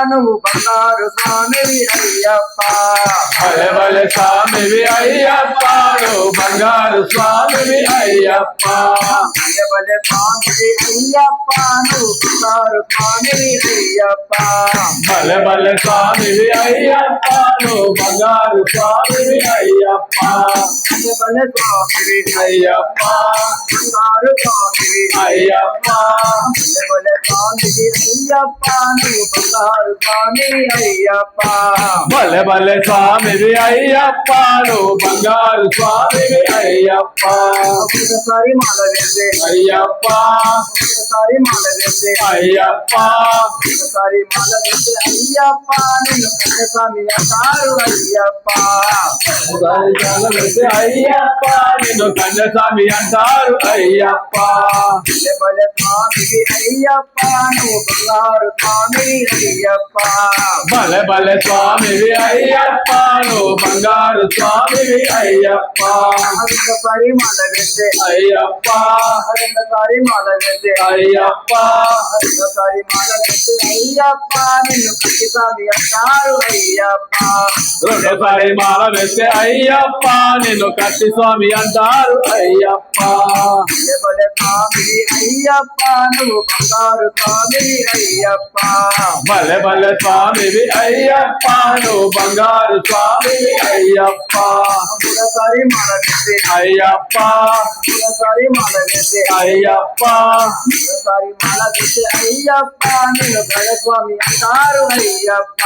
నువ్వు బంగారు స్వామివి అయ్యప్ప భలే భలే స్వామివి అయ్యప్ప నువ్వు బంగారు స్వామివి అయ్యప్ప భలే భలే స్వామివి అయ్యప్ప నువ్వు బంగారు స్వామివి అయ్యప్ప భలే భలే స్వామివి అయ్యప్ప నువ్వు బంగారు స్వామివి అయ్యప్ప భలే భలే స్వామివి అయ్యప్ప బంగారు స్వామివి అయ్యప్ప భలే భలే స్వామివి అయ్యప్ప నువ్వు బంగారు స్వామివి అయ్యప్ప భలే భలే స్వామివి అయ్యప్ప నువ్వు బంగారు స్వామివి అయ్యప్ప ఒకసారి మాల వేసే అయ్యప్ప ఒకసారి మాల వేసే అయ్యప్ప ఒకసారి మాల వేసే అయ్యప్ప నిన్ను కన్యస్వామి అంటారు అయ్యప్ప అయ్యప్ప నిన్ను కన్యస్వామి అంటారు అయ్యప్ప భలే భలే స్వామివి అయ్యప్ప నువ్వు బంగారు స్వామివి అయ్యప్ప భలే భలే స్వామివి అయ్యప్ప నువ్వు బంగారు స్వామివి అయ్యప్ప ఒకసారి మాల వేసే అయ్యప్ప ఒకసారి మాల వేసే అయ్యప్ప ఒకసారి మాల వేసే అయ్యప్ప నిన్ను కన్యస్వామి అంటారు అయ్యప్ప రెండోసారి మాల వేస్తే అయ్యప్ప నిన్ను కట్టి స్వామి అంటారు అయ్యప్ప భలే భలే స్వామివి అయ్యప్ప నువ్వు బంగారు స్వామివి అయ్యప్ప భలే భలే స్వామివి అయ్యప్ప నువ్వు బంగారు స్వామివి అయ్యప్ప ఒకసారి మాల వేసే అయ్యప్ప ఒకసారి మాల వేసే అయ్యప్ప ఒకసారి మాల వేసే అయ్యప్ప నిన్ను గణస్వామి అంటారు అయ్యప్ప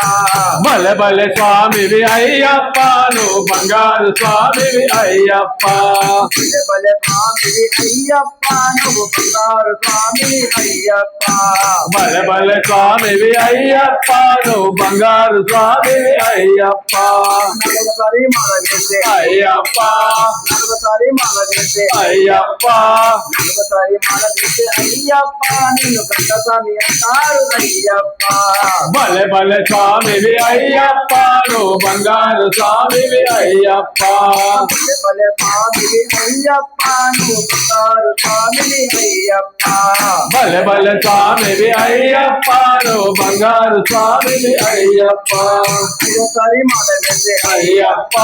భలే భలే స్వామివి అయ్యప్ప నువ్వు బంగారు స్వామివి అయ్యప్ప భలే భలే స్వామివి అయ్యప్ప నువ్వు బంగారు స్వామివి అయ్యప్ప భలే భలే స్వామివి అయ్యప్ప నువ్వు బంగారు స్వామివి అయ్యప్ప ఒకసారి మాల వేసే అయ్యప్ప ఒకసారి మాల వేసే అయ్యప్ప ఒకసారి మాల వేసే అయ్యప్ప నిన్ను గణస్వామి అంటారు అయ్యప్ప భలే భలే స్వామివి అయ్యప్ప నువ్వు బంగారు స్వామివి అయ్యప్ప భలే భలే స్వామివి అయ్యప్ప నువ్వు బంగారు స్వామివి అయ్యప్ప భలే భలే స్వామివి అయ్యప్ప నువ్వు బంగారు స్వామివి అయ్యప్ప ఒకసారి మాల వేసే అయ్యప్ప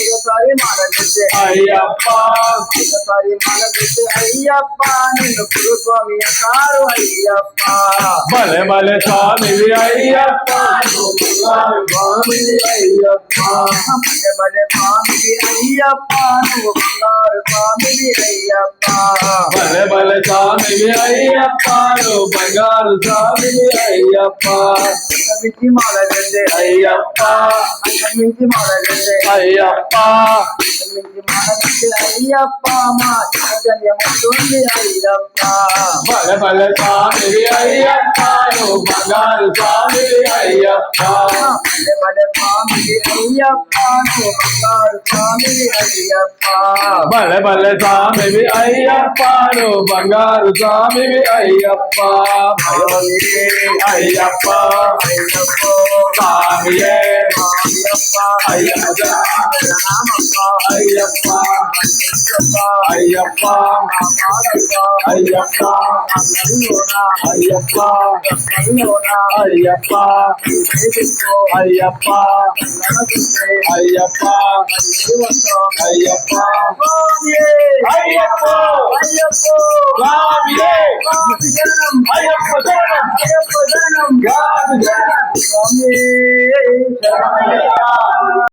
ఒకసారి మాల వేసే అయ్యప్ప ఒకసారి మాల వేసే అయ్యప్ప నిన్ను గురుస్వామి అంటారు అయ్యప్ప భలే భలే స్వామివి అయ్యప్ప నువ్వు బంగారు స్వామివి అయ్యప్ప భలే భలే స్వామివి అయ్యప్ప నువ్వు బంగారు స్వామివి అయ్యప్ప భలే భలే స్వామివి అయ్యప్ప నువ్వు బంగారు స్వామివి అయ్యప్ప మించి మాల వేసే అయ్యప్ప మించి మాల వేసే అయ్యప్ప మించి మాల వేసే అయ్యప్ప మా జగన్యముంది అయ్యప్ప భలే భలే స్వామివి అయ్యప్ప నువ్వు బంగారు స్వామివి అయ్యప్ప భలే భలే స్వామివి అయ్యప్ప నువ్వు బంగారు స్వామివి అయ్యప్ప భలే భలే స్వామివి అయ్యప్ప నువ్వు బంగారు స్వామివి అయ్యప్ప అయ్యప్ప స్వామియే అయ్యప్ప అయ్యప్ప అయ్యప్ప అయ్యప్ప అయ్యప్ప అయ్యప్ప అయ్యప్ప అయ్యప్ప అయ్యప్ప అయ్యప్ప స్వామియే అయ్యప్ప శరణం స్వామి శరణం